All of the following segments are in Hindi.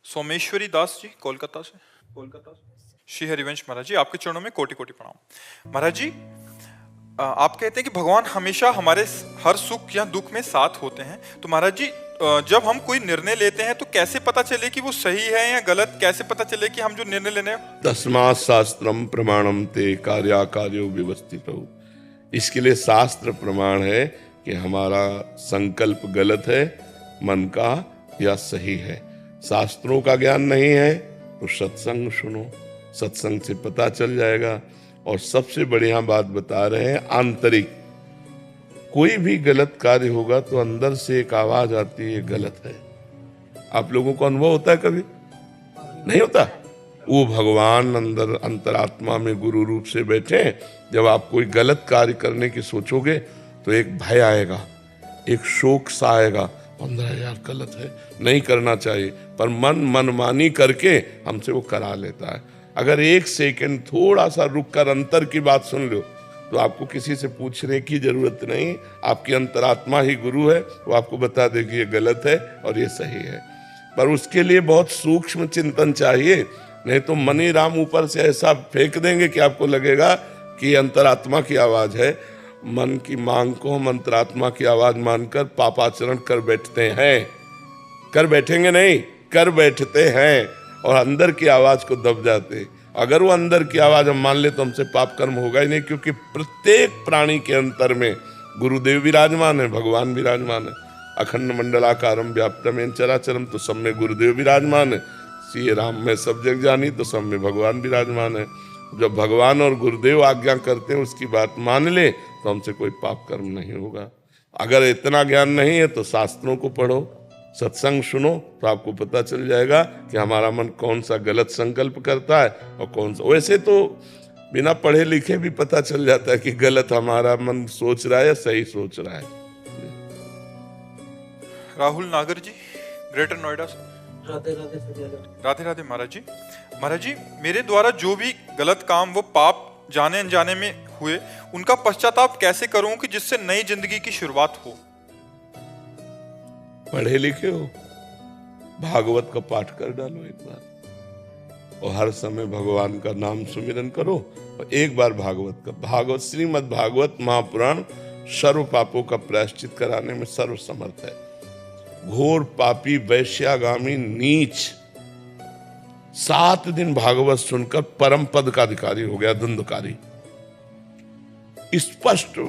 सोमेश्वरी दास जी कोलकाता से। श्री हरिवंश महाराज जी, आपके चरणों में कोटि कोटि प्रणाम। महाराज जी, आप कहते हैं कि भगवान हमेशा हमारे हर सुख या दुख में साथ होते हैं। तो महाराज जी, जब हम कोई निर्णय लेते हैं तो कैसे पता चले कि वो सही है या गलत? कैसे पता चले कि हम जो निर्णय लेने? तस्मात् शास्त्रम प्रमाणम ते कार्याकार्यो व्यवस्थितौ। इसके लिए शास्त्र प्रमाण है कि हमारा संकल्प गलत है, मन का या सही है। शास्त्रों का ज्ञान नहीं है तो सत्संग सुनो, सत्संग से पता चल जाएगा। और सबसे बढ़िया बात बता रहे हैं, आंतरिक कोई भी गलत कार्य होगा तो अंदर से एक आवाज आती है, गलत है। आप लोगों को अनुभव होता है कभी? नहीं होता? वो भगवान अंदर अंतरात्मा में गुरु रूप से बैठे। जब आप कोई गलत कार्य करने की सोचोगे तो एक भय आएगा, एक शोक सा आएगा, अंदर यार गलत है, नहीं करना चाहिए, पर मनमानी करके हमसे वो करा लेता है। अगर एक सेकंड थोड़ा सा रुक कर अंतर की बात सुन लो तो आपको किसी से पूछने की जरूरत नहीं, आपकी अंतरात्मा ही गुरु है, वो आपको बता देगी ये गलत है और ये सही है। पर उसके लिए बहुत सूक्ष्म चिंतन चाहिए, नहीं तो मनी राम ऊपर से ऐसा फेंक देंगे कि आपको लगेगा कि अंतरात्मा की आवाज है। मन की मांग को हम अंतरात्मा की आवाज मानकर पापाचरण कर बैठते हैं। कर बैठेंगे नहीं, कर बैठते हैं और अंदर की आवाज को दब जाते। अगर वो अंदर की आवाज हम मान ले तो हमसे पाप कर्म होगा ही नहीं, क्योंकि प्रत्येक प्राणी के अंतर में गुरुदेव विराजमान है, भगवान विराजमान है। अखंड मंडलाकारम व्याप्तमेन चराचरम, तो सब में गुरुदेव विराजमान है। श्री राम में सब जग जानी, तो सब में भगवान विराजमान है। जब भगवान और गुरुदेव आज्ञा करते हैं, उसकी बात मान ले तो हमसे कोई पाप कर्म नहीं होगा। अगर इतना ज्ञान नहीं है तो शास्त्रों को पढ़ो, सत्संग सुनो, तो आपको पता चल जाएगा कि हमारा मन कौन सा गलत संकल्प करता है और कौन सा। वैसे तो बिना पढ़े लिखे भी पता चल जाता है कि गलत हमारा मन सोच रहा है या सही सोच रहा है। राहुल नागर जी, ग्रेटर नोएडा से। राधे राधे महाराज जी। महाराज जी, मेरे द्वारा जो भी गलत काम वो पाप जाने अनजाने में हुए, उनका पश्चाताप कैसे करूं कि जिससे नई जिंदगी की शुरुआत हो? पढ़े लिखे हो, भागवत का पाठ कर डालो एक बार, और हर समय भगवान का नाम सुमिरन करो। और एक बार भागवत श्रीमद् भागवत महापुराण सर्व पापों का प्रायश्चित कराने में सर्व समर्थ है। घोर पापी वैश्यागामी नीच 7 दिन भागवत सुनकर परम पद का अधिकारी हो गया, धुंधकारी। स्पष्ट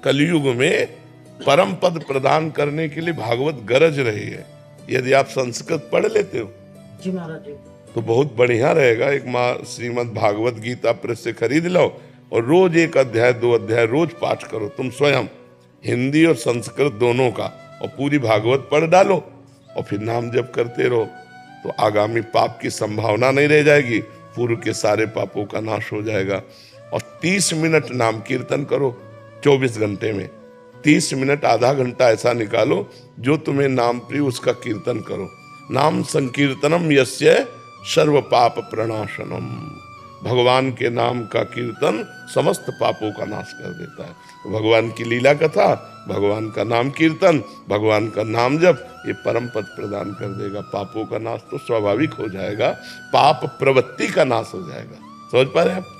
कलयुग में परम पद प्रदान करने के लिए भागवत गरज रही है। यदि आप संस्कृत पढ़ लेते हो जी महाराज जी, तो बहुत बढ़िया रहेगा। एक श्रीमद् भागवत गीता प्रेस से खरीद लो और रोज 1 अध्याय 2 अध्याय रोज पाठ करो, तुम स्वयं, हिंदी और संस्कृत दोनों का, और पूरी भागवत पढ़ डालो और फिर नाम जप करते रहो, तो आगामी पाप की संभावना नहीं रह जाएगी, पूर्व के सारे पापों का नाश हो जाएगा। और 30 मिनट नाम कीर्तन करो 24 घंटे में। 30 मिनट, आधा घंटा ऐसा निकालो जो तुम्हें नाम प्रिय, उसका कीर्तन करो। नाम संकीर्तनम यस्य सर्व पाप प्रणाशनम। भगवान के नाम का कीर्तन समस्त पापों का नाश कर देता है। तो भगवान की लीला कथा, भगवान का नाम कीर्तन, भगवान का नाम जप, ये परम पद प्रदान कर देगा। पापों का नाश तो स्वाभाविक हो जाएगा, पाप प्रवृत्ति का नाश हो जाएगा। समझ पा रहे हैं आप?